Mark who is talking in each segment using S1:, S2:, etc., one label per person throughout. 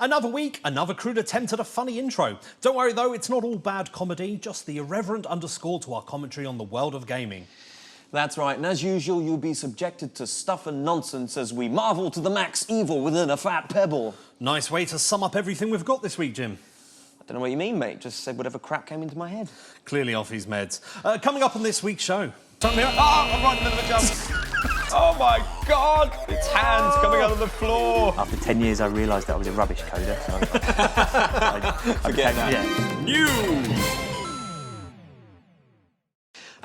S1: Another week, another crude attempt at a funny intro. Don't worry though, it's not all bad comedy, just the irreverent underscore to our commentary on the world of gaming.
S2: That's right, and as usual, you'll be subjected to stuff and nonsense as we marvel to the max evil within a fat pebble.
S1: Nice way to sum up everything we've got this week, Jim.
S2: I don't know what you mean, mate. Just said whatever crap came into my head.
S1: Clearly off his meds. Coming up on this week's show.
S2: Oh, I'm right in the middle of a jump. Oh my God! It's hands coming out of the floor.
S3: After 10 years, I realised that I was a rubbish coder. So
S2: Forget that.
S3: Yeah.
S2: News!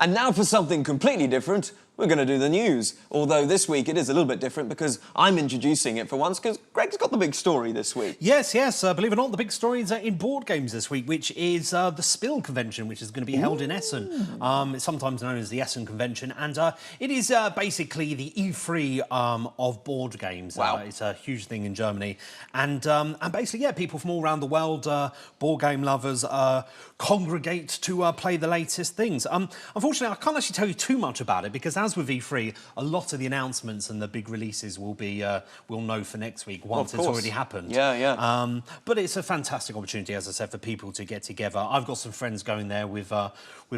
S2: And now for something completely different, we're going to do the news. Although this week it is a little bit different because I'm introducing it for once because Greg's got the big story this week.
S1: Yes. Believe it or not, the big story is in board games this week, which is the Spill convention, which is going to be held in Essen. It's sometimes known as the Essen convention, and it is basically the E3 of board games.
S2: Wow.
S1: It's a huge thing in Germany, and basically, yeah, people from all around the world, board game lovers, congregate to play the latest things. Unfortunately, I can't actually tell you too much about it because, as with E3, a lot of the announcements and the big releases will be we'll know for next week once it's already happened.
S2: Yeah.
S1: But it's a fantastic opportunity, as I said, for people to get together. I've got some friends going there with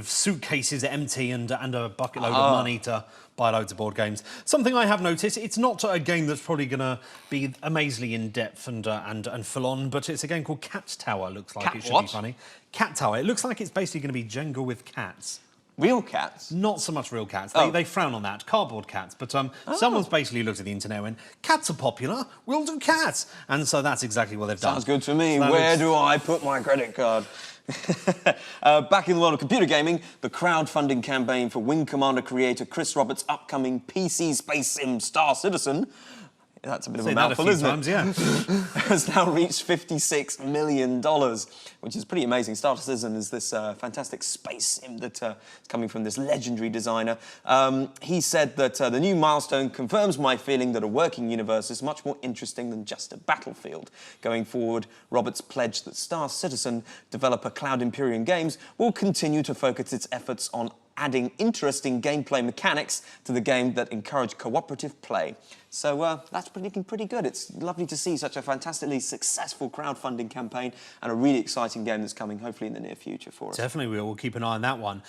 S1: suitcases empty and a bucket load of money to buy loads of board games. Something I have noticed, it's not a game that's probably going to be amazingly in-depth and full-on, but it's a game called Cat Tower. Looks like it should be funny. Cat Tower. It looks like it's basically going to be Jenga with cats.
S2: Real cats?
S1: Not so much real cats.
S2: Oh.
S1: They frown on that. Cardboard cats. But someone's basically looked at the internet and went, cats are popular, we'll do cats. And so that's exactly what they've done.
S2: Sounds good to me. Where do I put my credit card? Back in the world of computer gaming, the crowdfunding campaign for Wing Commander creator Chris Roberts' upcoming PC space sim Star Citizen, that's a bit of a mouthful, isn't it?
S1: Yeah.
S2: Has now reached $56 million, which is pretty amazing. Star Citizen is this fantastic space sim that is coming from this legendary designer. He said that the new milestone confirms my feeling that a working universe is much more interesting than just a battlefield. Going forward, Roberts pledged that Star Citizen, developer Cloud Imperium Games, will continue to focus its efforts on adding interesting gameplay mechanics to the game that encourage cooperative play. So that's looking pretty good. It's lovely to see such a fantastically successful crowdfunding campaign and a really exciting game that's coming hopefully in the near future for us.
S1: Definitely, we'll keep an eye on that one.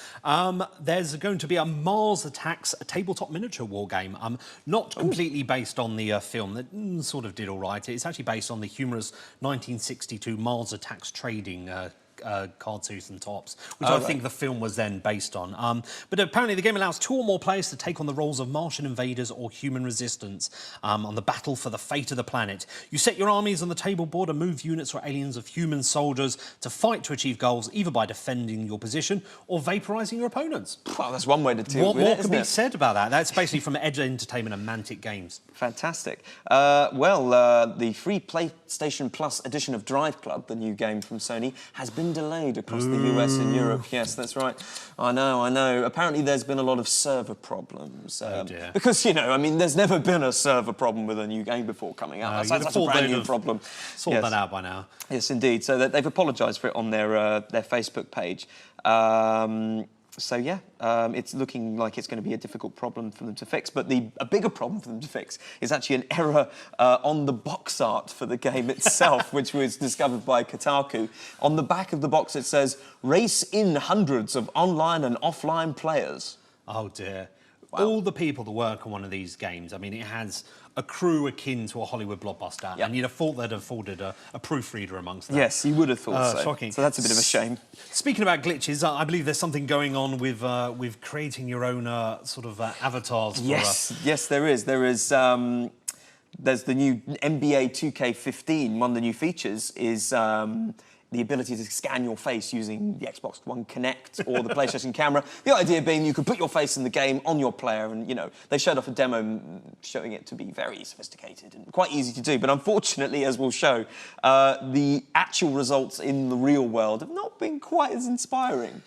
S1: There's going to be a Mars Attacks tabletop miniature war game, not completely based on the film that sort of did all right. It's actually based on the humorous 1962 Mars Attacks trading cardsuits and tops, which I think the film was then based on. But apparently the game allows 2 or more players to take on the roles of Martian invaders or human resistance on the battle for the fate of the planet. You set your armies on the table board and move units or aliens of human soldiers to fight to achieve goals, either by defending your position or vaporising your opponents.
S2: Well, that's one way to do it.
S1: What more could be said about that? That's basically from Edge Entertainment and Mantic Games.
S2: Fantastic. The free PlayStation Plus edition of Drive Club, the new game from Sony, has been delayed across the US and Europe. Yes, that's right. I know. Apparently there's been a lot of server problems.
S1: Oh dear.
S2: Because, you know, I mean, there's never been a server problem with a new game before coming out. That's such a brand new problem.
S1: Sort that out by now.
S2: Yes, indeed. So they've apologised for it on their Facebook page. So yeah, it's looking like it's going to be a difficult problem for them to fix. But a bigger problem for them to fix is actually an error on the box art for the game itself, which was discovered by Kotaku. On the back of the box it says, "Race in hundreds of online and offline players."
S1: Oh dear.
S2: Wow.
S1: All the people that work on one of these games, I mean, it has a crew akin to a Hollywood blockbuster, and you'd have thought they'd afforded a proofreader amongst them.
S2: Yes, you would have thought so.
S1: Shocking.
S2: So that's a bit of a shame.
S1: Speaking about glitches, I believe there's something going on with creating your own sort of avatars.
S2: Yes, there is. There's the new NBA 2K15. One of the new features is the ability to scan your face using the Xbox One Connect or the PlayStation camera. The idea being you could put your face in the game on your player and, you know, they showed off a demo showing it to be very sophisticated and quite easy to do. But unfortunately, as we'll show, the actual results in the real world have not been quite as inspiring.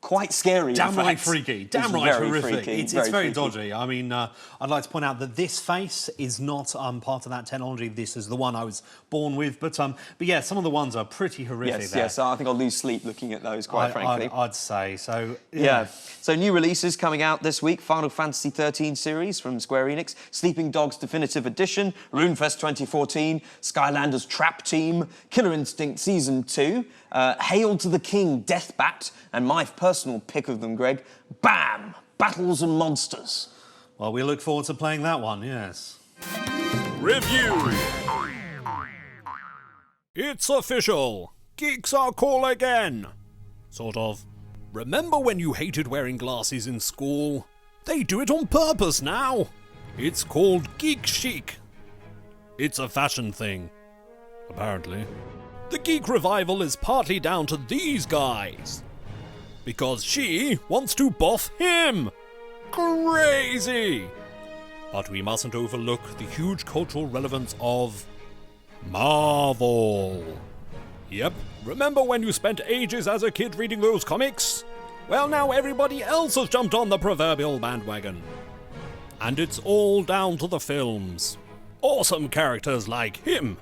S2: quite scary.
S1: Damn
S2: in
S1: right
S2: fact.
S1: freaky,
S2: It's
S1: damn right
S2: very
S1: horrific.
S2: freaky,
S1: It's very
S2: freaky.
S1: dodgy. I mean, I'd like to point out that this face is not part of that technology. This is the one I was born with. But yeah, some of the ones are pretty horrific.
S2: Yes,
S1: there.
S2: yes. I think I'll lose sleep looking at those, quite frankly.
S1: I'd say so.
S2: Yeah. So new releases coming out this week: Final Fantasy 13 series from Square Enix, Sleeping Dogs Definitive Edition, RuneFest 2014, Skylanders Trap Team, Killer Instinct Season 2, Hail to the King Deathbat, and my personal pick of them, Greg, BAM! Battles and Monsters.
S1: Well, we look forward to playing that one, yes.
S4: Review! It's official! Geeks are cool again! Sort of. Remember when you hated wearing glasses in school? They do it on purpose now! It's called Geek Chic. It's a fashion thing. Apparently. The geek revival is partly down to these guys. Because she wants to boff him! Crazy! But we mustn't overlook the huge cultural relevance of Marvel. Yep, remember when you spent ages as a kid reading those comics? Well, now everybody else has jumped on the proverbial bandwagon. And it's all down to the films. Awesome characters like him,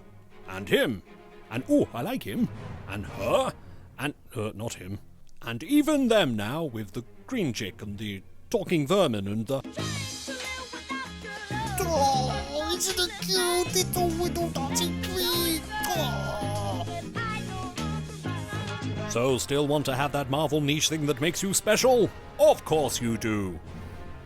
S4: and ooh, I like him, and her, and not him, and even them now with the green chick and the talking vermin and the...
S5: Oh, isn't it cute? Little widow dancing queen. Oh.
S4: So still want to have that Marvel niche thing that makes you special? Of course you do.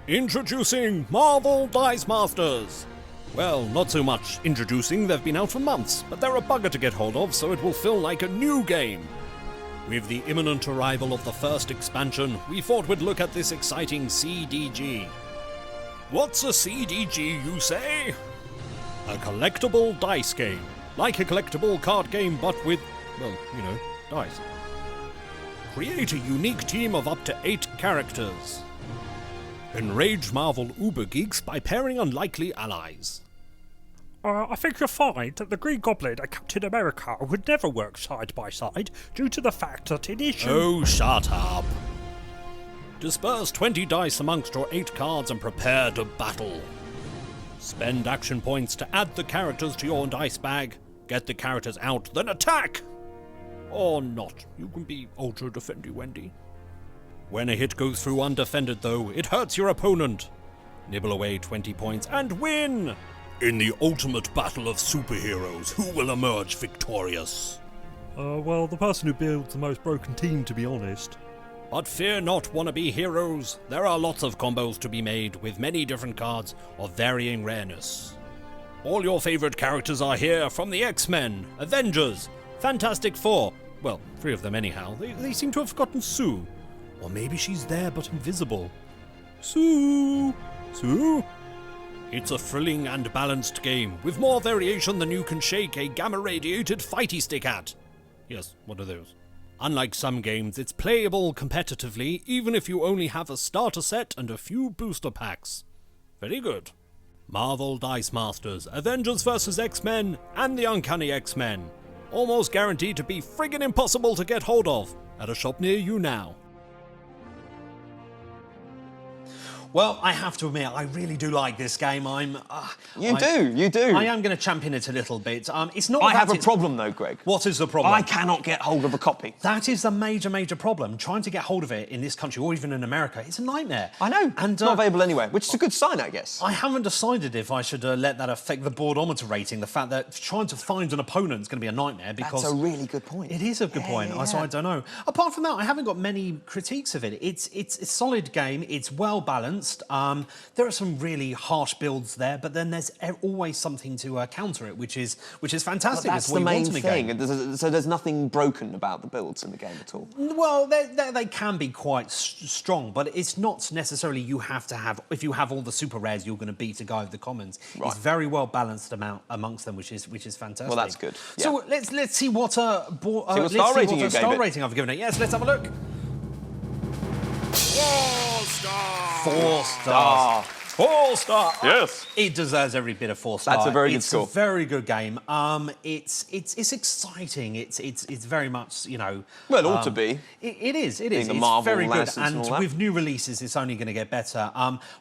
S4: Introducing Marvel Dice Masters. Well, not so much introducing, they've been out for months, but they're a bugger to get hold of, so it will feel like a new game. With the imminent arrival of the first expansion, we thought we'd look at this exciting CDG. What's a CDG, you say? A collectible dice game. Like a collectible card game, but with, well, you know, dice. Create a unique team of up to 8 characters. Enrage Marvel uber geeks by pairing unlikely allies.
S6: I think you'll find that the Green Goblin and Captain America would never work side by side due to the fact that in issue...
S4: Oh, shut up. Disperse 20 dice amongst your 8 cards and prepare to battle. Spend action points to add the characters to your dice bag. Get the characters out, then attack! Or not. You can be ultra defendy-wendy. When a hit goes through undefended, though, it hurts your opponent. Nibble away 20 points and win! In the ultimate battle of superheroes, who will emerge victorious?
S6: well, the person who builds the most broken team, to be honest.
S4: But fear not, wannabe heroes. There are lots of combos to be made, with many different cards of varying rareness. All your favorite characters are here, from the X-Men, Avengers, Fantastic Four. Well, 3 of them anyhow. They seem to have forgotten Sue. Or maybe she's there but invisible. Sue? Sue? It's a thrilling and balanced game, with more variation than you can shake a gamma-radiated fighty stick at. Yes, what are those? Unlike some games, it's playable competitively, even if you only have a starter set and a few booster packs. Very good. Marvel Dice Masters, Avengers vs. X-Men, and the Uncanny X-Men. Almost guaranteed to be friggin' impossible to get hold of, at a shop near you now.
S1: Well, I have to admit, I really do like this game.
S2: You do.
S1: I am going to champion it a little bit. It's not.
S2: I
S1: that
S2: have a
S1: it's-
S2: problem though, Greg.
S1: What is the problem?
S2: I cannot get hold of a copy.
S1: That is a major, major problem. Trying to get hold of it in this country or even in America, it's a nightmare.
S2: I know.
S1: And
S2: It's not available anywhere, which is a good sign, I guess.
S1: I haven't decided if I should let that affect the boardometer rating. The fact that trying to find an opponent is going to be a nightmare because
S2: That's a really good point.
S1: it is a good point. So I don't know. Apart from that, I haven't got many critiques of it. It's a solid game. It's well balanced. There are some really harsh builds there, but then there's always something to counter it, which is fantastic.
S2: But that's
S1: what
S2: the
S1: you
S2: main
S1: want in a
S2: thing.
S1: game.
S2: So there's nothing broken about the builds in the game at all.
S1: Well, they can be quite strong, but it's not necessarily you have to have. If you have all the super rares, you're going to beat a guy with the commons.
S2: Right.
S1: It's very well balanced amongst them, which is fantastic.
S2: Well, that's good.
S1: So let's see what
S2: star rating you gave it.
S1: rating I've given it. Yes, let's have a look.
S4: 4 stars!
S1: 4 stars. 4 star.
S2: Yes.
S1: It deserves every bit of 4 star.
S2: That's a very good
S1: it's
S2: score.
S1: It's a very good game. It's exciting. It's very much, you know.
S2: Well, it ought to be.
S1: It is.
S2: Being
S1: It's
S2: a Marvel
S1: very good,
S2: license and all that.
S1: with new releases, it's only going to get better.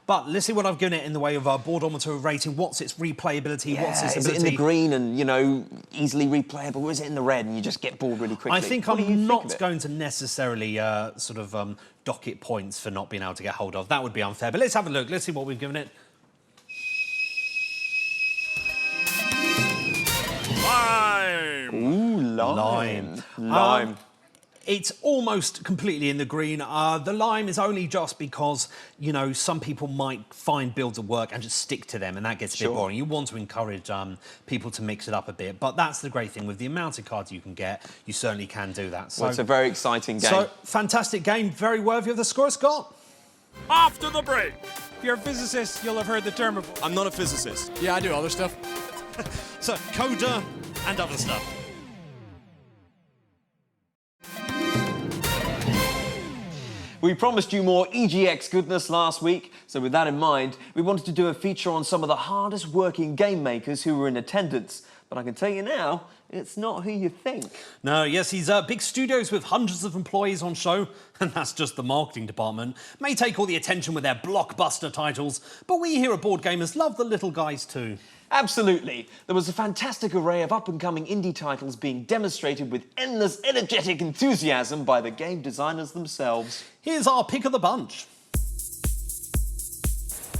S1: But let's see what I've given it in the way of a boardometer rating. What's its replayability? What's its
S2: is
S1: ability?
S2: it in the green and, you know, easily replayable, or is it in the red and you just get bored really quickly?
S1: I think
S2: What do you
S1: I'm
S2: think
S1: not
S2: of it?
S1: going to necessarily sort of dock it points for not being able to get hold of. That would be unfair. But let's have a look. Let's see what we've given it.
S4: Lime!
S2: Ooh, lime.
S1: Lime. It's almost completely in the green. The lime is only just because, you know, some people might find builds of work and just stick to them, and that gets a bit boring. You want to encourage people to mix it up a bit, but that's the great thing. With the amount of cards you can get, you certainly can do that. So,
S2: Well, it's a very exciting game.
S1: so fantastic game, very worthy of the score it's got.
S4: After the break!
S7: If you're a physicist, you'll have heard the term before.
S8: I'm not a physicist.
S9: Yeah, I do other stuff.
S4: So, coder and other stuff.
S2: We promised you more EGX goodness last week, so with that in mind, we wanted to do a feature on some of the hardest working game makers who were in attendance. But I can tell you now, it's not who you think.
S1: No, yes, these big studios with hundreds of employees on show, and that's just the marketing department, may take all the attention with their blockbuster titles, but we here at Board Gamers love the little guys too.
S2: Absolutely. There was a fantastic array of up-and-coming indie titles being demonstrated with endless energetic enthusiasm by the game designers themselves.
S1: Here's our pick of the bunch.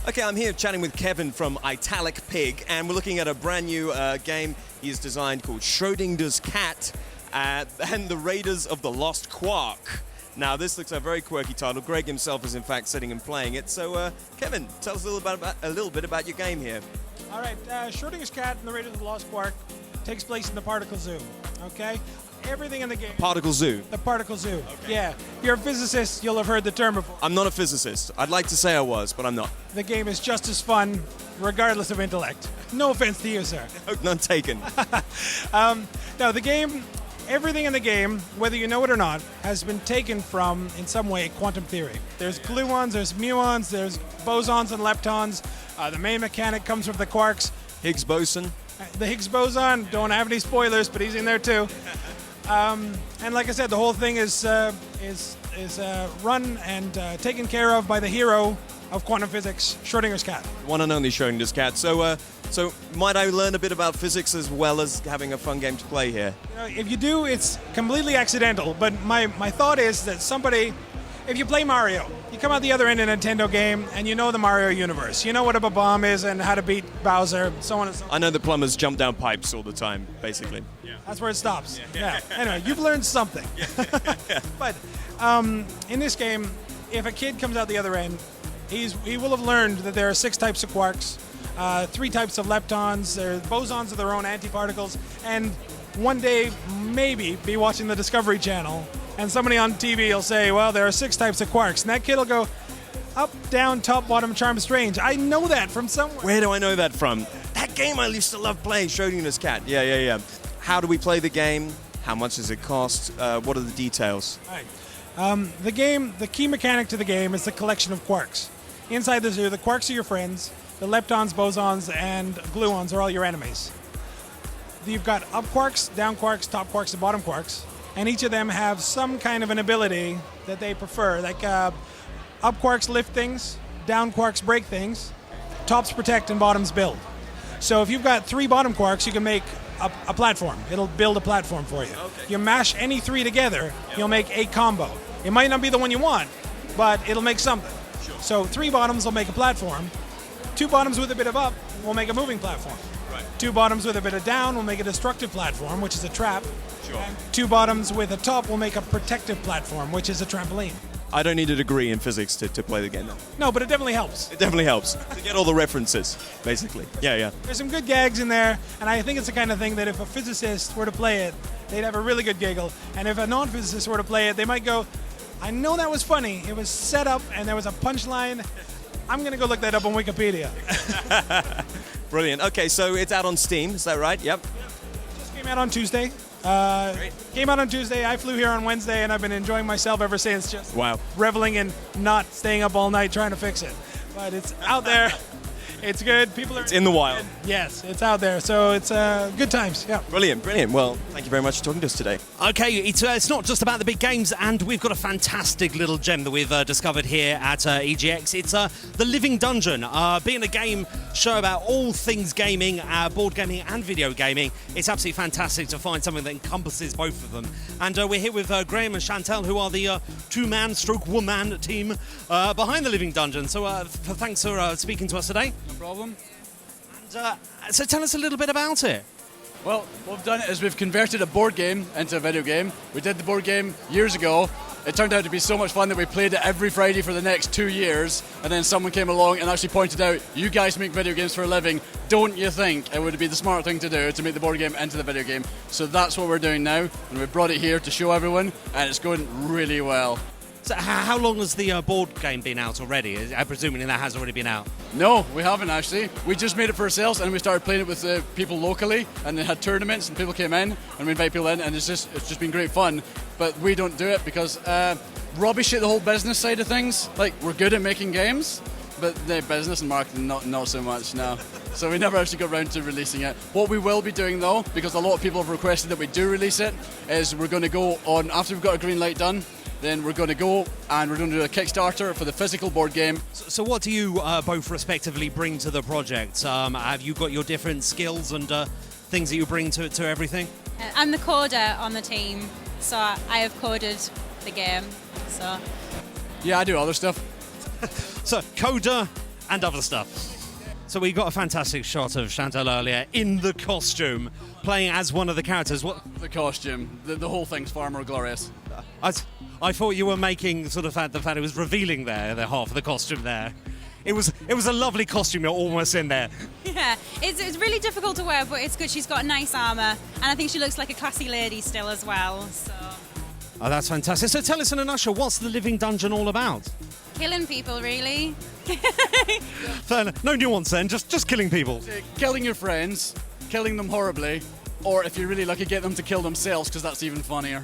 S8: Okay, I'm here chatting with Kevin from Italic Pig, and we're looking at a brand new game he's designed called Schrodinger's Cat and the Raiders of the Lost Quark. Now, this looks a very quirky title. Greg himself is, in fact, sitting and playing it. So, Kevin, tell us a little bit about your game here.
S7: All right, Schrodinger's Cat and the Raiders of the Lost Quark takes place in the Particle Zoo, okay? Everything in the game...
S8: Particle Zoo.
S7: The Particle Zoo, yeah. If you're a physicist, you'll have heard the term before.
S8: I'm not a physicist. I'd like to say I was, but I'm not.
S7: The game is just as fun, regardless of intellect. No offense to you, sir.
S8: None taken.
S7: No, the game, everything in the game, whether you know it or not, has been taken from, in some way, quantum theory. There's gluons, there's muons, there's bosons and leptons. The main mechanic comes from the quarks.
S8: Higgs boson.
S7: The Higgs boson, don't have any spoilers, but he's in there too. And like I said, the whole thing is run and taken care of by the hero of quantum physics, Schrodinger's Cat.
S8: One and only Schrodinger's Cat. So might I learn a bit about physics as well as having a fun game to play here?
S7: You know, if you do, it's completely accidental, but my thought is that somebody, if you play Mario, you come out the other end in a Nintendo game and you know the Mario universe. You know what a bomb is and how to beat Bowser, so on and so on.
S8: I know the plumbers jump down pipes all the time, basically.
S7: That's where it stops. Yeah. Anyway, you've learned something. But in this game, if a kid comes out the other end, he will have learned that there are 6 types of quarks, 3 types of leptons, there are bosons of their own antiparticles, and one day maybe be watching the Discovery Channel, and somebody on TV will say, well, there are 6 types of quarks, and that kid will go, up, down, top, bottom, charm, strange. I know that from somewhere.
S8: Where do I know that from? That game I used to love playing, Schrodinger's Cat. Yeah. How do we play the game? How much does it cost? What are the details?
S7: All right. The game, the key mechanic to the game is the collection of quarks. Inside the zoo, the quarks are your friends. The leptons, bosons, and gluons are all your enemies. You've got up quarks, down quarks, top quarks, and bottom quarks. And each of them have some kind of an ability that they prefer. Like up quarks lift things, down quarks break things, tops protect, and bottoms build. So if you've got 3 bottom quarks, you can make a platform. It'll build a platform for you. Okay. You mash any 3 together, you'll make a combo. It might not be the one you want, but it'll make something. Sure. So 3 bottoms will make a platform. 2 bottoms with a bit of up will make a moving platform. Right. 2 bottoms with a bit of down will make a destructive platform, which is a trap. Sure. And 2 bottoms with a top will make a protective platform, which is a trampoline.
S8: I don't need a degree in physics to play the game, though.
S7: No, but it definitely helps.
S8: It definitely helps to get all the references, basically. Yeah.
S7: There's some good gags in there, and I think it's the kind of thing that if a physicist were to play it, they'd have a really good giggle. And if a non-physicist were to play it, they might go, I know that was funny. It was set up, and there was a punchline. I'm going to go look that up on Wikipedia.
S8: Brilliant. Okay, so it's out on Steam, is that right? Yep.
S7: Just came out on Tuesday. Came out on Tuesday. I flew here on Wednesday, and I've been enjoying myself ever since. Just
S8: wow.
S7: Reveling in not staying up all night trying to fix it. but it's out there. It's good. People are.
S8: It's in the wild.
S7: Yes, it's out there. So it's good times. Yeah.
S8: Brilliant, brilliant. Well, thank you very much for talking to us today.
S4: Okay, it's not just about the big games, and we've got a fantastic little gem that we've discovered here at EGX. It's The Living Dungeon. Being a game show about all things gaming, board gaming and video gaming, it's absolutely fantastic to find something that encompasses both of them. And we're here with Graham and Chantel, who are the two-man stroke one-man team behind The Living Dungeon. So thanks for speaking to us today.
S9: No problem.
S4: And, so tell us a little bit about it.
S9: Well, what we've done is we've converted a board game into a video game. We did the board game years ago. It turned out to be so much fun that we played it every Friday for the next 2 years, and then someone came along and actually pointed out, you guys make video games for a living, don't you think it would be the smart thing to do to make the board game into the video game? So that's what we're doing now, and we brought it here to show everyone, and it's going really well.
S4: So how long has the board game been out already? I'm presuming that has already been out.
S9: No, we haven't actually. We just made it for ourselves, and we started playing it with people locally, and they had tournaments, and people came in, and we invite people in, and it's just been great fun. But we don't do it because rubbish at the whole business side of things. Like, we're good at making games, but the business and marketing not so much now. So we never actually got around to releasing it. What we will be doing though, because a lot of people have requested that we do release it, is we're going to go on after we've got a green light done. Then we're going to go and we're going to do a Kickstarter for the physical board game.
S4: So what do you both respectively bring to the project? Have you got your different skills and things that you bring to everything?
S10: I'm the coder on the team, so I have coded the game. So
S9: yeah, I do other stuff.
S4: So coder and other stuff. So we got a fantastic shot of Chantal earlier in the costume, playing as one of the characters. What?
S9: The costume. The whole thing's far more glorious.
S4: I thought you were making sort of the fact it was revealing there, the half of the costume there. It was a lovely costume. You're almost in there.
S10: Yeah, it's really difficult to wear, but it's good. She's got nice armour, and I think she looks like a classy lady still as well. So.
S4: Oh, that's fantastic. So tell us in a nutshell, what's the Living Dungeon all about?
S10: Killing people, really.
S4: Fair enough. No nuance then, just killing people.
S9: Killing your friends, killing them horribly, or if you're really lucky, get them to kill themselves, because that's even funnier.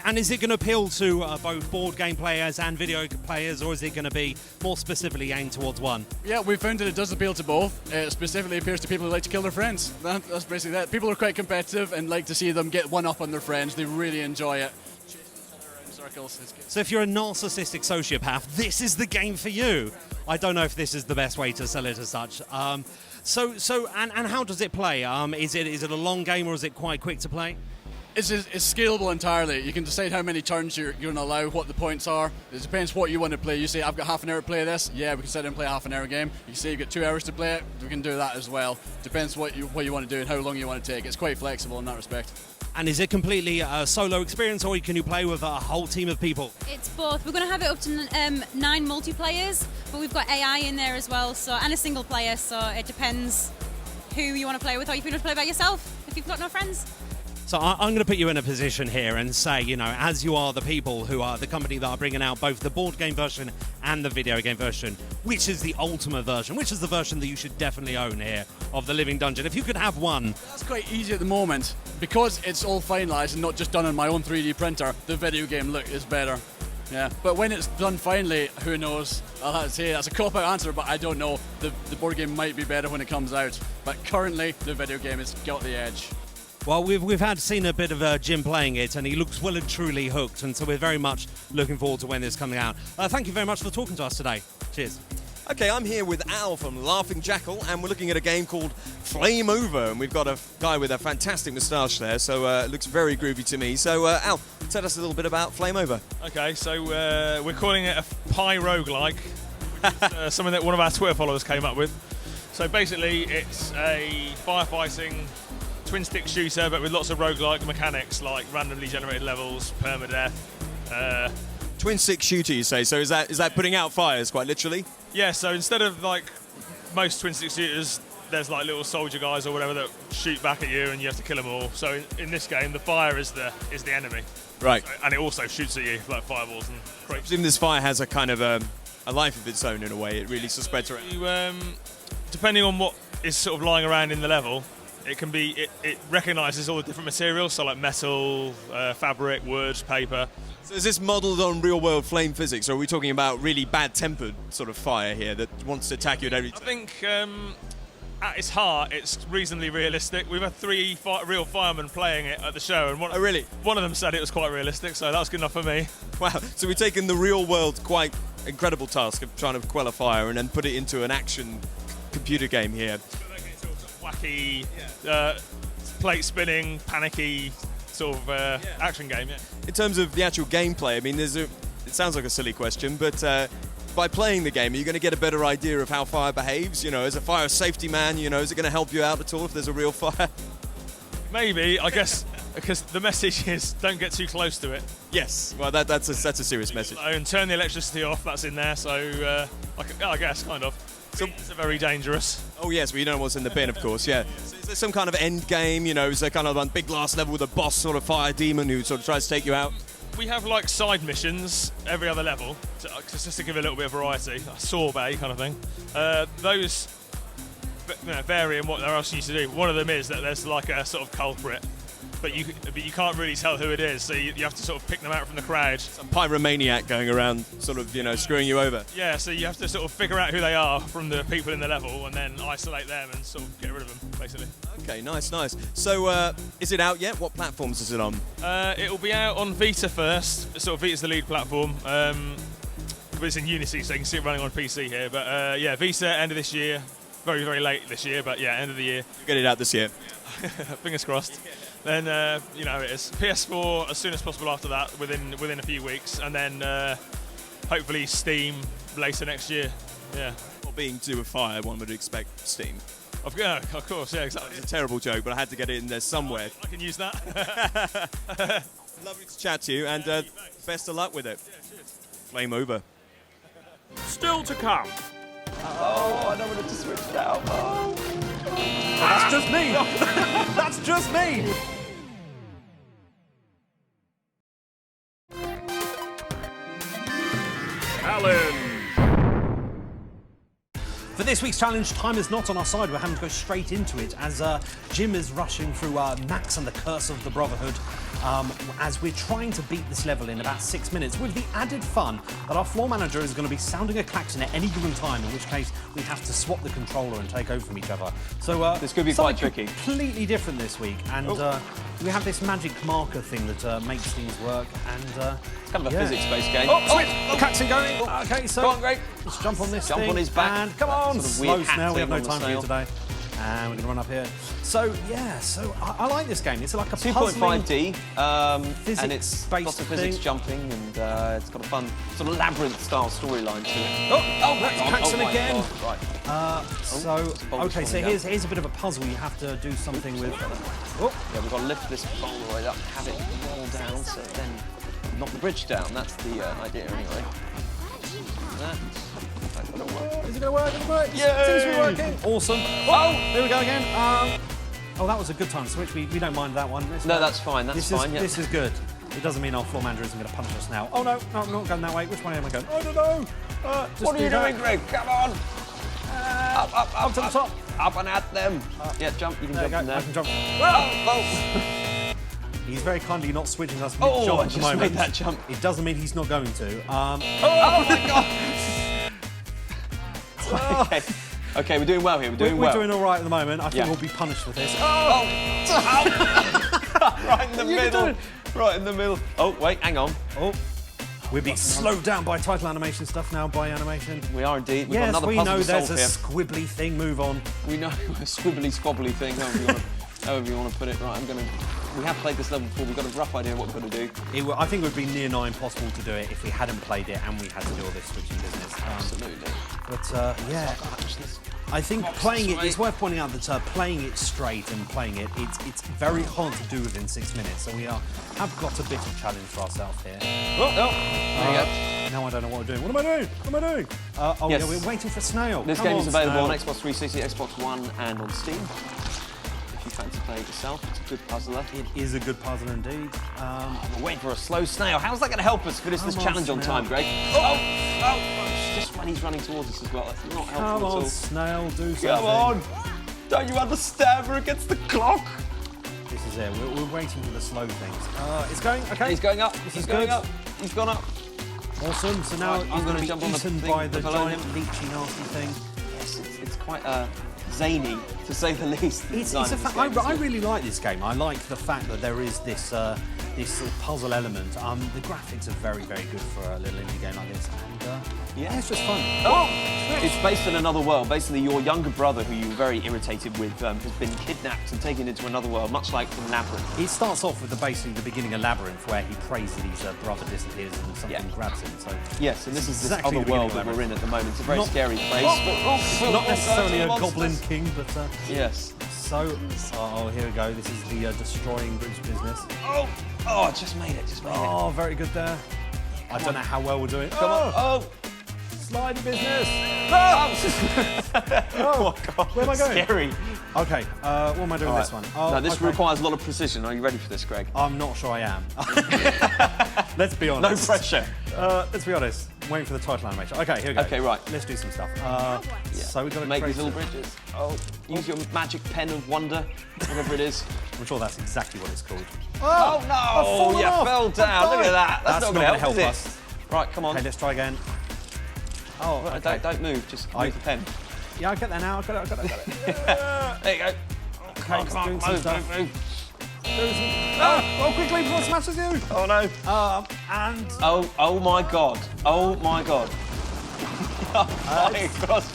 S4: And is it going to appeal to both board game players and video players, or is it going to be more specifically aimed towards one?
S9: Yeah, we found that it does appeal to both. It specifically appeals to people who like to kill their friends. That's basically that. People are quite competitive and like to see them get one up on their friends. They really enjoy it. Chasing each other around circles. It's good.
S4: So if you're a narcissistic sociopath, this is the game for you. I don't know if this is the best way to sell it as such. So how does it play? Is it a long game or is it quite quick to play?
S9: It's scalable entirely. You can decide how many turns you're going to allow, what the points are. It depends what you want to play. You say, I've got half an hour to play this. Yeah, we can sit down and play a half an hour game. You say you've got 2 hours to play it. We can do that as well. Depends what you want to do and how long you want to take. It's quite flexible in that respect.
S4: And is it completely a solo experience, or can you play with a whole team of people?
S10: It's both. We're going to have it up to 9 multiplayers, but we've got AI in there as well, and a single player, so it depends who you want to play with, or if you want to play by yourself, if you've got no friends.
S4: So I'm going to put you in a position here and say, as you are the people who are the company that are bringing out both the board game version and the video game version, which is the ultimate version? Which is the version that you should definitely own here of the Living Dungeon? If you could have one. That's
S9: quite easy at the moment. Because it's all finalised and not just done on my own 3D printer, the video game look is better. Yeah, but when it's done finally, who knows? I'll have to say that's a cop-out answer, but I don't know. The board game might be better when it comes out. But currently, the video game has got the edge.
S4: Well, we've seen a bit of Jim playing it, and he looks well and truly hooked, and so we're very much looking forward to when this is coming out. Thank you very much for talking to us today. Cheers.
S8: Okay, I'm here with Al from Laughing Jackal, and we're looking at a game called Flame Over, and we've got a guy with a fantastic moustache there, so it looks very groovy to me. So, Al, tell us a little bit about Flame Over.
S11: Okay, so we're calling it a pie roguelike. It's something that one of our Twitter followers came up with. So basically, it's a firefighting twin-stick shooter, but with lots of roguelike mechanics, like randomly generated levels, permadeath.
S8: Twin-stick shooter, you say? So is that putting out fires, quite literally?
S11: Yeah, so instead of like most twin-stick shooters, there's like little soldier guys or whatever that shoot back at you and you have to kill them all. So in this game, the fire is the enemy.
S8: Right.
S11: So, and it also shoots at you like fireballs and
S8: I presume this fire has a kind of a life of its own in a way. It really spreads around.
S11: You, depending on what is sort of lying around in the level, it can be, it recognises all the different materials, so like metal, fabric, wood, paper.
S8: So is this modelled on real-world flame physics, or are we talking about really bad-tempered sort of fire here that wants to attack you at every time?
S11: I think at its heart, it's reasonably realistic. We've had 3 real firemen playing it at the show, and one of them said it was quite realistic, so that was good enough for me.
S8: Wow, so we've taken the real-world, quite incredible task of trying to quell a fire and then put it into an action computer game here.
S11: Wacky, plate spinning, panicky sort of action game, yeah.
S8: In terms of the actual gameplay, I mean, it sounds like a silly question, but by playing the game, are you going to get a better idea of how fire behaves? You know, as a fire safety man, you know, is it going to help you out at all if there's a real fire?
S11: Maybe, I guess, because the message is don't get too close to it.
S8: Yes, well, that's a serious message.
S11: And turn the electricity off, that's in there, so I guess, kind of. So it's very dangerous.
S8: Oh yes, well you know what's in the bin, of course. Yeah. So is there some kind of end game? You know, is there kind of a big last level with a boss sort of fire demon who sort of tries to take you out?
S11: We have like side missions every other level, just to give a little bit of variety, a sorbet kind of thing. Those vary in what they're asking you to do. One of them is that there's like a sort of culprit, but you can't really tell who it is, so you have to sort of pick them out from the crowd.
S8: Some pyromaniac going around, sort of, you know, screwing you over.
S11: Yeah, so you have to sort of figure out who they are from the people in the level, and then isolate them and sort of get rid of them, basically.
S8: Okay, nice. So, is it out yet? What platforms is it on?
S11: It'll be out on Vita first. Sort of Vita's the lead platform. But it's in Unity, so you can see it running on PC here. But yeah, Vita end of this year. Very, very late this year, but yeah, end of the year.
S8: Get it out this year.
S11: Fingers crossed. Then you know, it's PS4 as soon as possible after that, within a few weeks, and then hopefully Steam later next year. Yeah.
S8: Well, being to do with fire, one would expect Steam.
S11: Of course, yeah, exactly.
S8: It's a terrible joke, but I had to get it in there somewhere.
S11: I can use that.
S8: Lovely to chat to you, and best of luck with it. Flame over.
S6: Still to come.
S2: Oh, I don't want it to switch now. Oh.
S1: That's just me. That's just me.
S6: Challenge.
S1: For this week's challenge, time is not on our side. We're having to go straight into it as Jim is rushing through Max and the Curse of the Brotherhood as we're trying to beat this level in about 6 minutes, with the added fun that our floor manager is going to be sounding a klaxon at any given time, in which case we have to swap the controller and take over from each other. So
S2: this could be quite tricky.
S1: Completely different this week, and we have this magic marker thing that makes things work, and
S2: it's kind of a physics-based game.
S1: Klaxon going. Okay, so
S2: go on, Greg.
S1: Let's jump on this
S2: Jump
S1: thing,
S2: on his back.
S1: and come on, slow snail. We have no time for you
S2: sail.
S1: today. And we're going to run up here. So, yeah, I like this game. It's like a puzzling
S2: 2.5D, and it's lots of physics
S1: thing.
S2: jumping, and it's got a fun sort of labyrinth-style storyline to it.
S1: That's Klaxon again.
S2: Right.
S1: Okay, so here's a bit of a puzzle. You have to do something with...
S2: Yeah, we've got to lift this bowl right up, have it roll down, so then knock the bridge down. That's the idea, anyway.
S1: Is it going to work? Is it work?
S2: Yay!
S1: Seems to be working. Awesome. Oh, there we go again. That was a good time switch. We don't mind that one.
S2: No, that's fine. That's fine.
S1: This is good. It doesn't mean our floor manager isn't going to punish us now. Oh no, I'm not going that way. Which way am I going? I don't know.
S2: What are you doing, Greg? Come on. Up
S1: to the top.
S2: Up and at them. Yeah, jump. You can jump from there.
S1: I can jump.
S2: Oh.
S1: He's very kindly not switching us
S2: I
S1: mid-jump at the
S2: just
S1: moment.
S2: made that jump.
S1: It doesn't mean he's not going to.
S2: Oh my God. Okay, we're doing well here.
S1: We're doing all right at the moment. I think we'll be punished for this.
S2: Right in the middle. Right in the middle. Oh, wait, hang on.
S1: Oh, we're being slowed down by title animation stuff now, by animation.
S2: We are indeed. We've
S1: Yes,
S2: got another
S1: we
S2: puzzle
S1: know
S2: to solve
S1: there's a
S2: here.
S1: squibbly thing. Move on.
S2: We know a squibbly squabbly thing, however you want to put it. Right, we have played this level before. We've got a rough idea of what we've got to do.
S1: I think it would be near nigh impossible to do it if we hadn't played it and we had to do all this switching business.
S2: Absolutely.
S1: But yeah, I think playing it, it's worth pointing out that playing it straight and playing it, it's very hard to do within 6 minutes. So we have got a bit of challenge for ourselves here.
S2: There you go.
S1: Now I don't know what we're doing. What am I doing?
S2: Yes.
S1: Yeah, we're waiting for Snail.
S2: This
S1: Come
S2: game
S1: on,
S2: is available
S1: Snail.
S2: on Xbox 360, Xbox One, and on Steam. If you fancy playing it yourself, it's a good puzzler.
S1: It is a good puzzle indeed.
S2: We're waiting for a slow snail. How's that going to help us finish this challenge on time, Greg? Just when he's running towards us as well. That's not helpful
S1: Come
S2: at all.
S1: on, Snail, do something.
S2: Come on! Don't you understand? We're against the clock.
S1: This is it. We're waiting for the slow things. It's going. Okay.
S2: He's going up.
S1: This is
S2: He's going
S1: good.
S2: up. He's gone up.
S1: Awesome. So now
S2: Right,
S1: he's
S2: I'm
S1: going
S2: gonna
S1: to be
S2: jump on the
S1: eaten
S2: thing
S1: by the
S2: below
S1: giant
S2: him.
S1: leechy nasty thing.
S2: Yes, it's quite zany, to say the least. the
S1: It's
S2: design
S1: a
S2: of this
S1: fa-
S2: game,
S1: I
S2: isn't it?
S1: really like this game. I like the fact that there is this this sort of puzzle element. The graphics are very, very good for a little indie game like this, and yeah, it's just fun.
S2: Oh, it's based in another world. Basically, your younger brother, who you were very irritated with, has been kidnapped and taken into another world, much like in Labyrinth.
S1: It starts off with basically the beginning of Labyrinth, where he prays that his brother disappears and something grabs him. So
S2: yes, and this is this
S1: exactly
S2: other
S1: the
S2: world
S1: beginning
S2: that
S1: of
S2: we're in at the moment. It's a very
S1: Not-
S2: scary place.
S1: Oh, not necessarily a
S2: monsters.
S1: goblin king, but
S2: Yes.
S1: so oh, here we go. This is the destroying bridge business.
S2: Oh, I just made it. Just made it.
S1: Oh, very good there. I don't know how well we'll do it.
S2: Come on. Oh.
S1: Slidey business.
S2: Oh my God.
S1: Where am I going?
S2: Scary.
S1: Okay, what am I doing this one? Oh,
S2: No, this
S1: okay.
S2: requires a lot of precision. Are you ready for this, Greg?
S1: I'm not sure I am. Let's be
S2: No
S1: honest.
S2: pressure.
S1: Let's be honest. I'm waiting for the title animation. Okay, here we go.
S2: Okay, right.
S1: Let's do some stuff. So we've got to
S2: Make
S1: create
S2: these little bridges. Oh, use your magic pen of wonder, whatever it is.
S1: I'm sure that's exactly what it's called.
S2: Oh, no!
S1: fallen
S2: You
S1: off.
S2: fell down. Look at that. That's not going to help,
S1: us.
S2: is it? Right, come on.
S1: Okay, let's try again. Oh, okay.
S2: Don't move. Just move the pen.
S1: Yeah, I get that now. I got it.
S2: There you go.
S1: Okay,
S2: Come on,
S1: doing some
S2: move,
S1: stuff.
S2: move.
S1: Oh, quickly before it smashes you.
S2: Oh no.
S1: And
S2: Oh my God. Oh my God. Flying across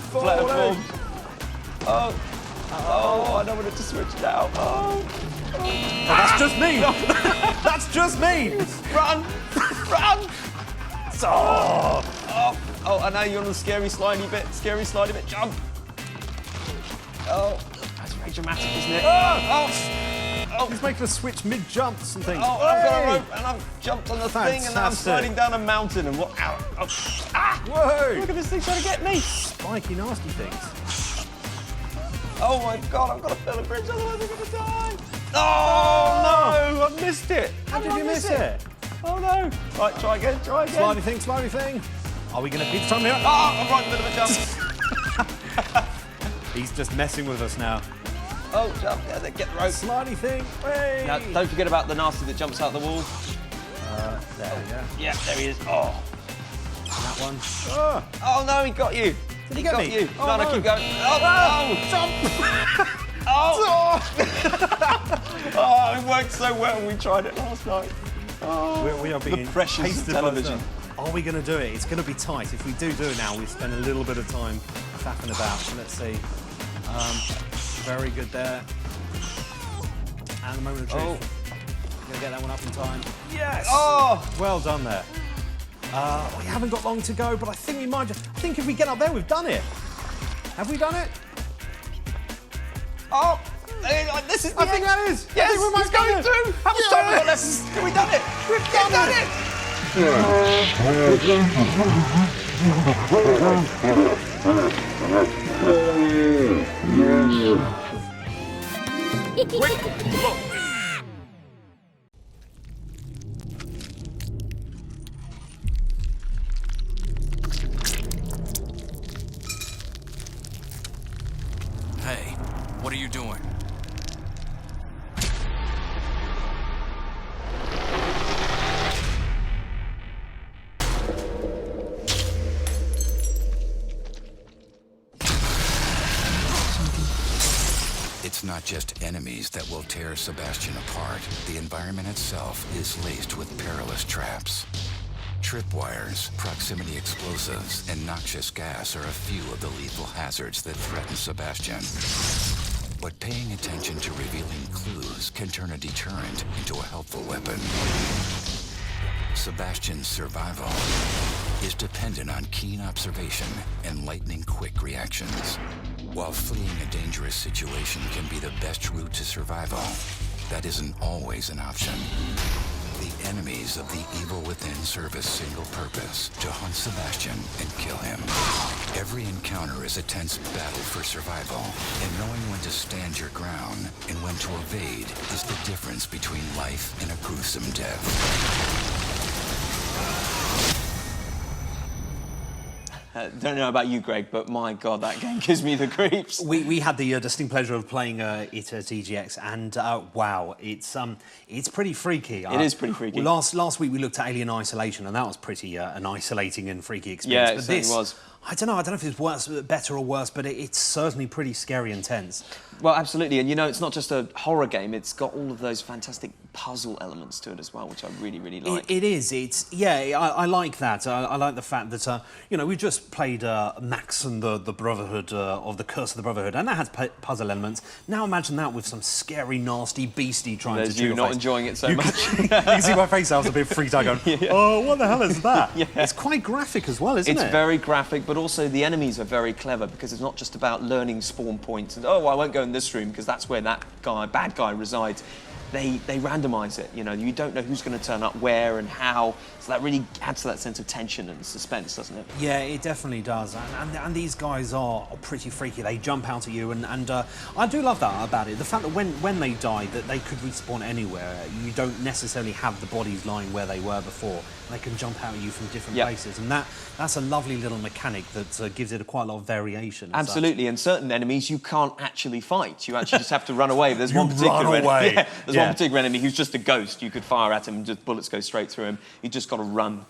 S2: platform. Oh, I don't want it to switch now. Oh.
S1: that's just me. That's just me.
S2: Run! Run!
S1: Oh.
S2: Oh, I know you're on the scary slidey bit. Scary slidey bit. Jump! Oh, that's very dramatic, isn't it? Oh!
S1: He's making a switch mid-jumps and things.
S2: Oh, I've got a rope and I've jumped on the thing and now I'm
S1: Fantastic.
S2: sliding down a mountain and what? Ow! Oh,
S1: Whoa!
S2: look at this thing trying to get me!
S1: Spiky, nasty things.
S2: Oh my God, I've got to fill a bridge, otherwise I'm going to die! Oh no! I missed it!
S1: How did you miss it?
S2: Oh no! Right, try again, try again.
S1: Slidey thing. Are we going to beat the time here?
S2: Oh, I'm right in the middle of a jump.
S1: He's just messing with us now.
S2: Oh, jump, yeah, get the rope.
S1: Slidey thing. Hey.
S2: Now, don't forget about the nasty that jumps out the wall.
S1: There, yeah.
S2: Yeah, there he is. Oh.
S1: That one.
S2: Oh no, he got you.
S1: Did he get
S2: got
S1: me?
S2: you.
S1: Oh,
S2: no,
S1: no.
S2: keep going. Oh,
S1: Jump!
S2: Oh, it worked so well. We tried it last night. Oh,
S1: We are being
S2: the pressures of
S1: pasted by
S2: television.
S1: stuff. Are we going to do it? It's going to be tight. If we do it now, we spend a little bit of time faffing about. So let's see. Very good there. And the moment of truth. Going to get that one up in time. Yes!
S2: Oh,
S1: Well done there. We haven't got long to go, but I think we might just... I think if we get up there, we've done it. Have we done it?
S2: oh. This is the
S1: I think
S2: end.
S1: that is. I
S2: Yes,
S1: think we might
S2: it's going
S1: get it.
S2: through. How much time have we got left? Have we done it? We've done it.
S12: Hey, what are you doing? It's not just enemies that will tear Sebastian apart. The environment itself is laced with perilous traps. Tripwires, proximity explosives, and noxious gas are a few of the lethal hazards that threaten Sebastian. But paying attention to revealing clues can turn a deterrent into a helpful weapon. Sebastian's survival is dependent on keen observation and lightning-quick reactions. While fleeing a dangerous situation can be the best route to survival, that isn't always an option. The enemies of the evil within serve a single purpose: to hunt Sebastian and kill him. Every encounter is a tense battle for survival, and knowing when to stand your ground and when to evade is the difference between life and a gruesome death.
S2: Don't know about you, Greg, but my God, that game gives me the creeps.
S1: We had the distinct pleasure of playing it at EGX, and wow, it's pretty freaky.
S2: It is pretty freaky.
S1: Last week we looked at Alien Isolation, and that was pretty an isolating and freaky experience.
S2: Yeah, it certainly was.
S1: I don't know if it's worse, better or worse, but it's certainly pretty scary and tense.
S2: Well, absolutely, and you know, it's not just a horror game, it's got all of those fantastic puzzle elements to it as well, which I really, really like.
S1: It is. I like that. I like the fact that, we just played Max and the Brotherhood, of the Curse of the Brotherhood, and that has puzzle elements. Now imagine that with some scary, nasty beastie trying
S2: There's
S1: to
S2: you not
S1: face.
S2: enjoying it so much.
S1: You can see my face, I was a bit freaked out going, oh, what the hell is that?
S2: Yeah.
S1: It's quite graphic as well, isn't it?
S2: It's very graphic, but also the enemies are very clever because it's not just about learning spawn points and, oh, I won't go in this room because that's where that bad guy resides. They randomise it, you don't know who's going to turn up where and how, so that really adds to that sense of tension and suspense, doesn't it?
S1: Yeah, it definitely does, and these guys are pretty freaky. They jump out at you, and I do love that about it. The fact that when they die, that they could respawn anywhere. You don't necessarily have the bodies lying where they were before. They can jump out at you from different places, and that's a lovely little mechanic that gives it quite a lot of variation.
S2: Absolutely, and certain enemies you can't actually fight. You actually just have to run away. There's one particular
S1: enemy.
S2: One particular enemy who's just a ghost. You could fire at him and just bullets go straight through him. You just got to run,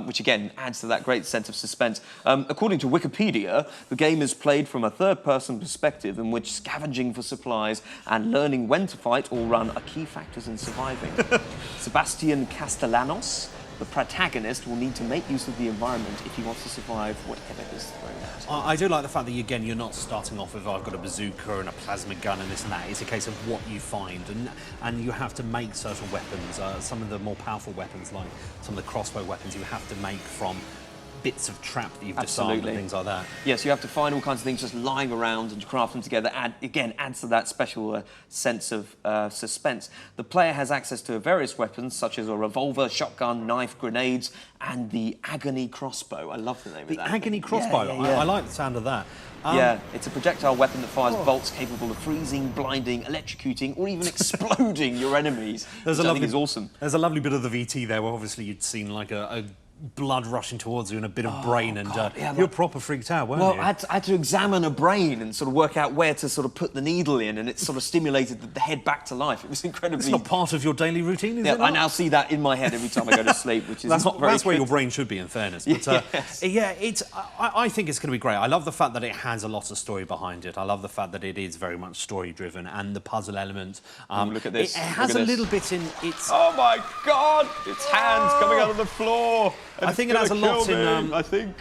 S2: which again adds to that great sense of suspense. According to Wikipedia, the game is played from a third-person perspective in which scavenging for supplies and learning when to fight or run are key factors in surviving. Sebastian Castellanos, the protagonist, will need to make use of the environment if he wants to survive whatever is thrown at him.
S1: I do like the fact that, again, you're not starting off with, I've got a bazooka and a plasma gun and this and that. It's a case of what you find, and you have to make certain weapons. Some of the more powerful weapons, like some of the crossbow weapons, you have to make from bits of trap that you've disarmed and things like that.
S2: Yes, you have to find all kinds of things just lying around and craft them together. Again, adds to that special sense of suspense. The player has access to various weapons, such as a revolver, shotgun, knife, grenades, and the agony crossbow. I love the name of that.
S1: The agony crossbow.
S2: Yeah.
S1: I like the sound of that.
S2: Yeah, it's a projectile weapon that fires bolts capable of freezing, blinding, electrocuting, or even exploding your enemies. I think is awesome.
S1: There's a lovely bit of the VT there where obviously you'd seen like a blood rushing towards you and a bit of brain, and you're proper freaked out, weren't you?
S2: Well, I had to examine a brain and sort of work out where to sort of put the needle in, and it sort of stimulated the head back to life. It was incredibly...
S1: It's not part of your daily routine, is it?
S2: I now see that in my head every time I go to sleep, which is not very
S1: That's where your brain should be, in fairness. But,
S2: yes.
S1: I think it's going to be great. I love the fact that it has a lot of story behind it. I love the fact that it is very much story-driven, and the puzzle element.
S2: Look at this.
S1: It has a little bit in its...
S2: Oh, my God! Its hands coming out of the floor!
S1: I think it has a lot in.
S2: I think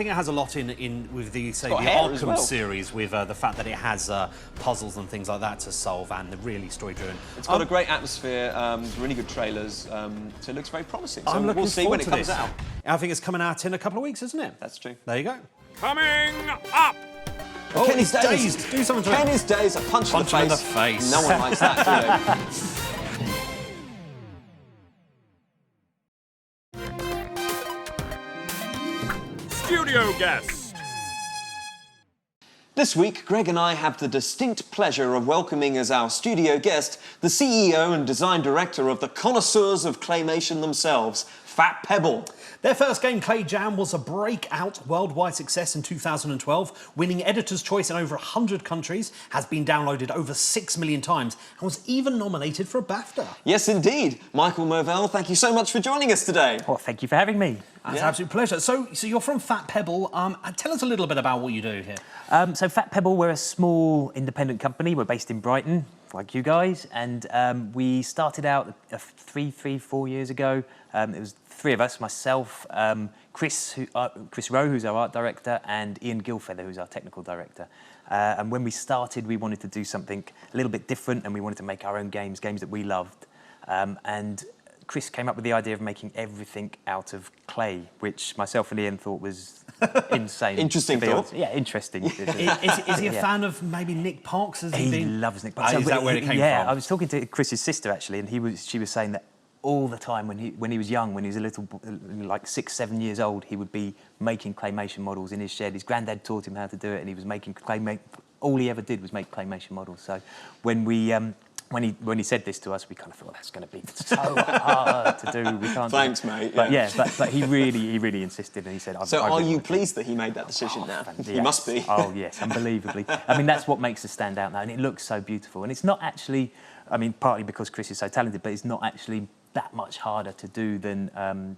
S1: it has a lot in with the
S2: hair as
S1: Arkham
S2: well.
S1: series, with the fact that it has puzzles and things like that to solve, and the really story-driven.
S2: It's got a great atmosphere, really good trailers, so it looks very promising. So
S1: I'm looking
S2: we'll see
S1: forward
S2: when it
S1: to
S2: comes
S1: this.
S2: out.
S1: I think it's coming out in a couple of weeks, isn't it?
S2: That's true.
S1: There you go.
S6: Coming up!
S1: Oh,
S2: Ken is
S1: he's
S2: dazed.
S1: dazed. Do something to him.
S2: Ken is dazed. A punch
S1: Punch him in the face.
S2: No one likes that, do they?
S6: Studio guest.
S2: This week, Greg and I have the distinct pleasure of welcoming as our studio guest the CEO and design director of the connoisseurs of claymation themselves, Fat Pebble.
S1: Their first game, Clay Jam, was a breakout worldwide success in 2012, winning Editor's Choice in over 100 countries, has been downloaded over 6 million times, and was even nominated for a BAFTA.
S2: Yes, indeed. Michael Movel, thank you so much for joining us today.
S3: Well, thank you for having me.
S1: It's an absolute pleasure. So you're from Fat Pebble. Tell us a little bit about what you do here.
S3: So Fat Pebble, we're a small independent company. We're based in Brighton, like you guys, and we started out 4 years ago. It was 3 of us, myself, Chris Rowe, who's our art director, and Ian Gilfeather, who's our technical director. And when we started, we wanted to do something a little bit different, and we wanted to make our own games that we loved. And Chris came up with the idea of making everything out of clay, which myself and Ian thought was insane.
S2: Interesting thought.
S3: Yeah, interesting.
S1: Is he a fan of maybe Nick Parks?
S3: He loves Nick Parks.
S1: Is that where it came from?
S3: Yeah, I was talking to Chris's sister actually, and she was saying that all the time when he was young, when he was a little, like 6, 7 years old, he would be making claymation models in his shed. His granddad taught him how to do it, and he was making all he ever did was make claymation models. So when we when he said this to us, we kind of thought that's going to be so hard to do. We can't.
S2: Thanks, mate.
S3: But but he really insisted, and he said.
S2: So, are you pleased that he made that decision now?
S3: Yes.
S2: He must be.
S3: Oh yes, unbelievably. I mean, that's what makes us stand out now, and it looks so beautiful. And it's not actually. I mean, partly because Chris is so talented, but it's not actually that much harder to do than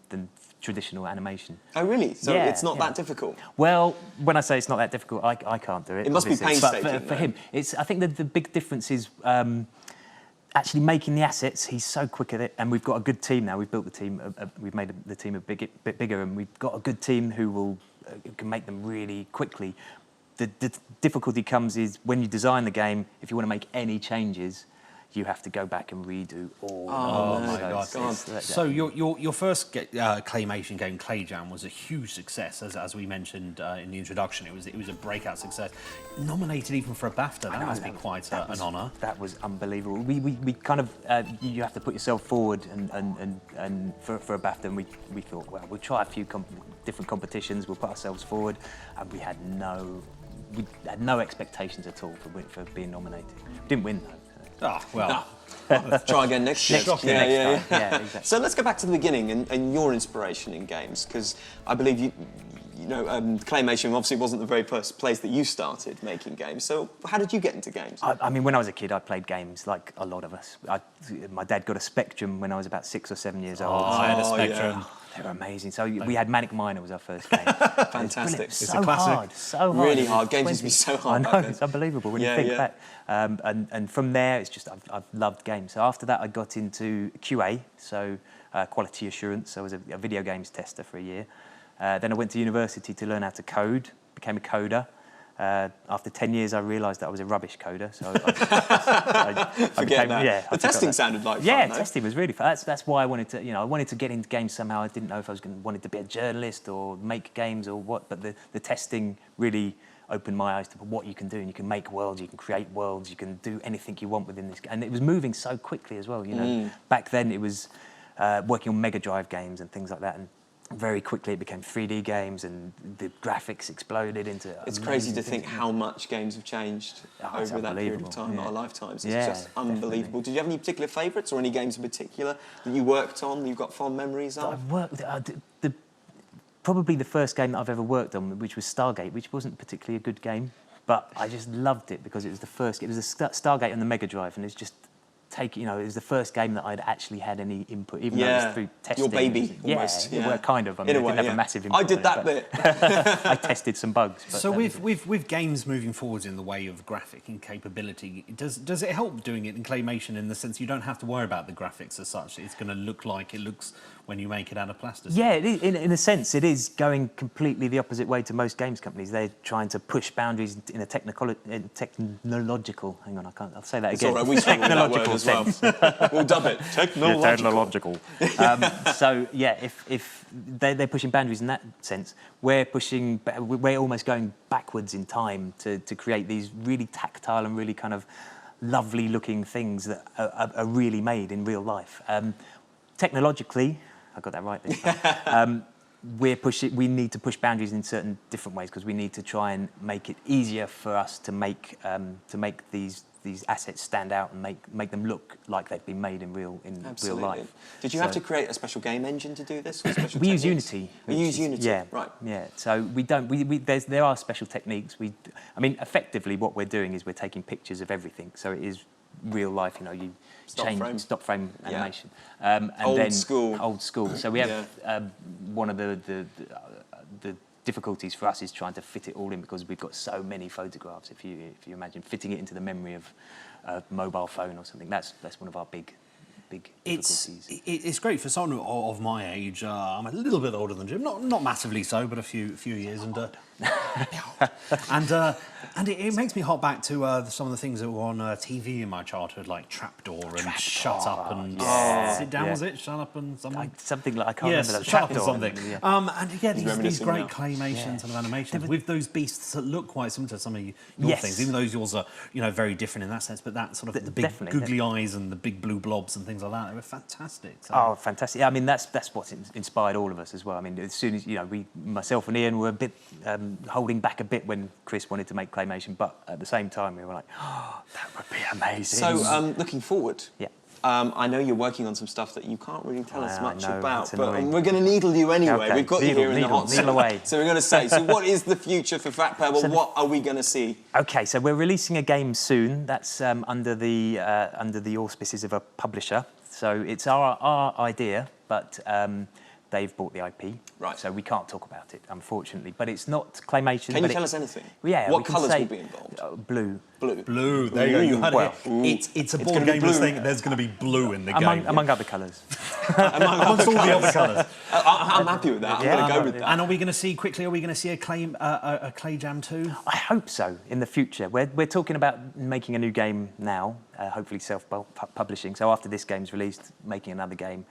S3: traditional animation.
S2: Oh, really? So it's not that difficult?
S3: Well, when I say it's not that difficult, I can't do it.
S2: It must be painstaking.
S3: But for him, I think that the big difference is actually making the assets. He's so quick at it, and we've got a good team now. We've built the team. We've made the team a bit bigger, and we've got a good team who can make them really quickly. The difficulty comes is when you design the game, if you want to make any changes, you have to go back and redo all.
S1: Oh my God! So your first claymation game, Clay Jam, was a huge success, as we mentioned in the introduction. It was a breakout success. Nominated even for a BAFTA. That must be quite an honour.
S3: That was unbelievable. We kind of you have to put yourself forward and for a BAFTA, and we thought, well, we'll try a few different competitions. We'll put ourselves forward, and we had no expectations at all for being nominated. We didn't win though.
S1: Ah, well.
S2: Try again next year.
S3: Yeah, exactly.
S2: So let's go back to the beginning and your inspiration in games, because I believe you know, claymation obviously wasn't the very first place that you started making games. So how did you get into games?
S3: I mean, when I was a kid, I played games like a lot of us. My dad got a Spectrum when I was about 6 or 7 years old.
S1: I had a Spectrum.
S3: Yeah. They were amazing. So we had Manic Miner was our first game.
S2: Fantastic.
S3: It's a classic. So hard.
S2: Really hard. Games used to be so hard.
S3: I know, it's unbelievable when you think back. And from there, it's just I've loved games. So after that, I got into QA, so quality assurance. I was a video games tester for a year. Then I went to university to learn how to code, became a coder. After 10 years, I realised that I was a rubbish coder. So I
S2: became, that. Yeah, the testing sounded like fun.
S3: Yeah, testing was really fun. That's why I wanted to, I wanted to get into games somehow. I didn't know if I wanted to be a journalist or make games or what, but the testing really opened my eyes to what you can do. And you can make worlds, you can create worlds, you can do anything you want within this. And it was moving so quickly as well. Back then it was working on Mega Drive games and things like that. And very quickly it became 3D games and the graphics exploded into
S2: It's crazy to think how much games have changed over that period of time, our lifetimes. It's just unbelievable. Definitely. Did you have any particular favourites or any games in particular that you worked on, that you've got fond memories of?
S3: I've worked, probably the first game that I've ever worked on, which was Stargate, which wasn't particularly a good game, but I just loved it because it was the first, it was a Stargate on the Mega Drive, and it's just it was the first game that I'd actually had any input, even though it was through testing.
S2: Your baby, almost.
S3: Yeah, well, kind of. I mean,
S2: in a way,
S3: I didn't have a massive input.
S2: I did that bit.
S3: I tested some bugs. But
S1: so with games moving forwards in the way of graphic and capability, does it help doing it in claymation in the sense you don't have to worry about the graphics as such? It's going to look like it looks when you make it out of plasticine.
S3: Yeah, in a sense, it is going completely the opposite way to most games companies. They're trying to push boundaries in a technological. Hang on, I'll say that again.
S2: It's all right, we struggle with that word as well. We'll dub it. Technological.
S3: So yeah, if they're pushing boundaries in that sense, we're almost going backwards in time to create these really tactile and really kind of lovely looking things that are really made in real life. Technologically, I got that right this time. We need to push boundaries in certain different ways because we need to try and make it easier for us to make these assets stand out and make them look like they've been made in real life.
S2: Did you have to create a special game engine to do this? Or
S3: we use Unity.
S2: We use Unity.
S3: Yeah,
S2: right.
S3: Yeah. So we don't. There are special techniques. Effectively, what we're doing is we're taking pictures of everything. So it is real life. You change stop frame animation. And
S2: old school.
S3: Old school. So we have one of the difficulties for us is trying to fit it all in because we've got so many photographs. If you imagine fitting it into the memory of a mobile phone or something, that's one of our big difficulties.
S1: It's great for someone of my age. I'm a little bit older than Jim, not massively so, but a few years, and it makes me hop back to some of the things that were on TV in my childhood, like Trapdoor and Shut Up and Sit Down. Was it Shut Up and something?
S3: Something like I can't remember that.
S1: Shut Up and something. And these great claymation sort of animations with those beasts that look quite similar to some of your things, even though yours are very different in that sense. But that sort of the big googly eyes and the big blue blobs and things things like that. They were fantastic. So.
S3: Oh, fantastic! I mean, that's what's inspired all of us as well. I mean, as soon as myself and Ian were a bit holding back a bit when Chris wanted to make claymation, but at the same time we were like, oh, that would be amazing.
S2: So, looking forward.
S3: Yeah.
S2: I know you're working on some stuff that you can't really tell us much about, but
S3: annoying.
S2: we're going to needle you anyway.
S3: Okay.
S2: We've got you here in the hot seat.
S3: Away.
S2: So we're going to say, so what is the future for Fat Pebble? What are we going to see?
S3: Okay, so we're releasing a game soon. That's under the auspices of a publisher. So it's our idea, but they've bought the IP.
S2: Right.
S3: So we can't talk about it, unfortunately. But it's not claymation.
S2: Can you tell us anything?
S3: Yeah.
S2: What colours will be involved?
S3: Blue.
S1: Blue. There you go. You heard it. It's a board gamer's thing. There's going to be blue in the game.
S3: Among other colours.
S1: Amongst all the other colours.
S2: I'm happy with that. I'm going to go with that.
S1: And are we going to see a Clay Jam 2?
S3: I hope so, in the future. We're talking about making a new game now, hopefully self-publishing. So after this game's released, making another game.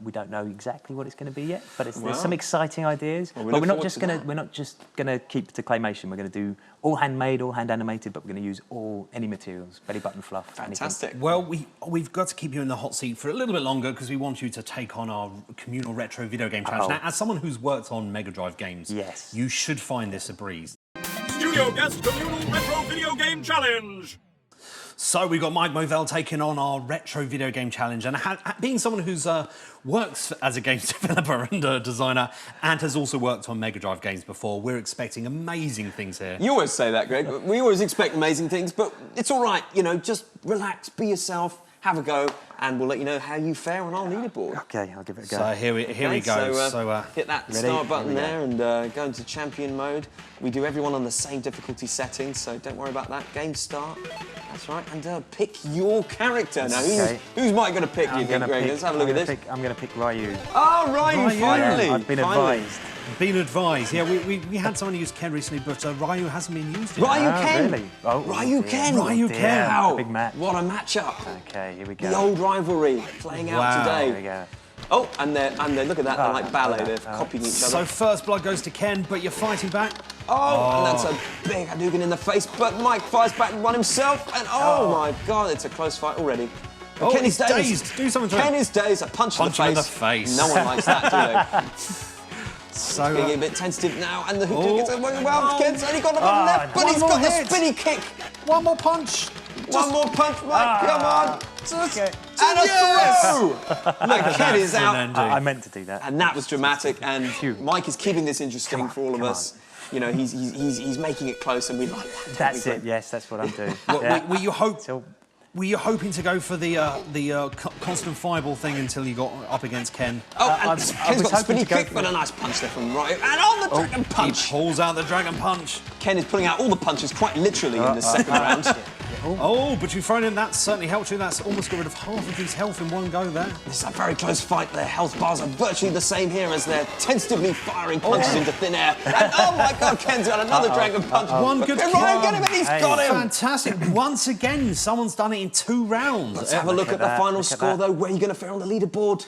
S3: We don't know exactly what it's going to be yet, but there's some exciting ideas.
S2: Well,
S3: but we're not just going to keep to claymation. We're going to do all handmade, all hand animated, but we're going to use any materials, belly button fluff.
S2: Fantastic.
S3: Anything.
S1: Well, we've got to keep you in the hot seat for a little bit longer because we want you to take on our communal retro video game challenge. Now, as someone who's worked on Mega Drive games,
S3: yes,
S1: you should find this a breeze.
S4: Studio Guest Communal Retro Video Game Challenge.
S1: So we've got Mike Movel taking on our retro video game challenge, and being someone who's works as a games developer and a designer, and has also worked on Mega Drive games before, we're expecting amazing things here.
S2: You always say that, Greg. We always expect amazing things, but it's all right. You know, just relax, be yourself, have a go, and we'll let you know how you fare on our leaderboard.
S3: Okay, I'll give it a go.
S1: So here we go. So
S2: hit that start button there and go into champion mode. We do everyone on the same difficulty setting, so don't worry about that. Game start. That's right. And pick your character. Now, who's Mike going to pick, you think, Greg? Let's have a look at this.
S3: I'm going to pick Ryu.
S2: Oh, Ryu, finally!
S3: Yeah, I've been advised.
S1: Been advised. Yeah, we had someone use Ken recently, but Ryu hasn't been used yet.
S2: Ryu Ken!
S3: Really? Oh,
S2: Ryu Ken!
S1: Ryu Ken!
S2: Wow.
S3: Big match.
S2: What a matchup.
S3: Okay, here we go.
S2: The old rivalry playing out today.
S3: Here we go.
S2: Oh, and they're look at that, they're like ballet, they're copying each other.
S1: So first blood goes to Ken, but you're fighting back.
S2: Oh, and that's a big Hadouken in the face, but Mike fires back and one himself, and oh my God, it's a close fight already.
S1: Oh,
S2: Ken is
S1: dazed. Do something to
S2: Ken
S1: him.
S2: is dazed, a punch
S1: in the face.
S2: No one likes that, do they?
S1: So
S2: getting a bit tentative now, and the Hadouken gets well. Ken's only got a left, but he's got the spinny kick.
S1: One more punch.
S2: One more punch, Mike, come on.
S3: Okay.
S2: And a throw! Look, Ken is out.
S3: I meant to do that.
S2: And that was dramatic, and Mike is keeping this interesting for all of us. You know, he's making it close, and we like that.
S3: That's it, yes, that's what I'm doing.
S1: Were you hoping to go for the constant fireball thing until you got up against Ken?
S2: Oh, and Ken's got a spinny kick, but a nice punch there from Ryu. And on the dragon punch!
S1: He pulls out the dragon punch.
S2: Ken is pulling out all the punches quite literally in the second round.
S1: Oh, but you've thrown in, that certainly helped you. That's almost got rid of half of his health in one go there.
S2: This is a very close fight. Their health bars are virtually the same here as they're tentatively firing punches into thin air. And oh my God, Ken's got another dragon punch.
S1: One good kick.
S2: Ryan, get him and he's got him.
S1: Fantastic. Once again, someone's done it in 2 rounds.
S2: Let's have a look at the final score, though. Where are you going to fare on the leaderboard?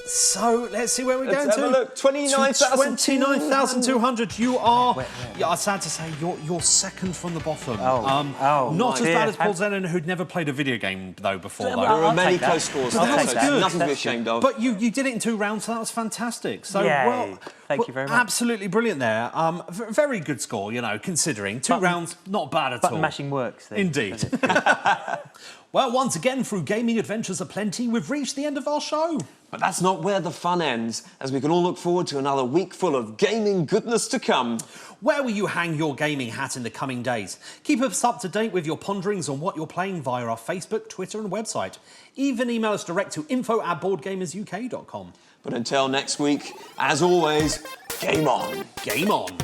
S1: So, let's see where we're going to.
S2: Let's have a look. 29,200.
S1: You are, yeah, I'm sad to say, you're second from the bottom. Not as bad as Paul Zenon, who'd never played a video game, though, before.
S2: There were many close scores.
S1: That's good.
S2: Nothing to be ashamed of.
S1: But you did it in 2 rounds, so that was fantastic. So,
S3: thank you very much.
S1: Absolutely brilliant there. Very good score, you know, considering. 2 rounds, not bad at all.
S3: Button mashing works. Then,
S1: indeed. Well, once again, through gaming adventures aplenty, we've reached the end of our show.
S2: But that's not where the fun ends, as we can all look forward to another week full of gaming goodness to come.
S1: Where will you hang your gaming hat in the coming days? Keep us up to date with your ponderings on what you're playing via our Facebook, Twitter and website. Even email us direct to info@boardgamersuk.com.
S2: But until next week, as always, game on.
S1: Game on.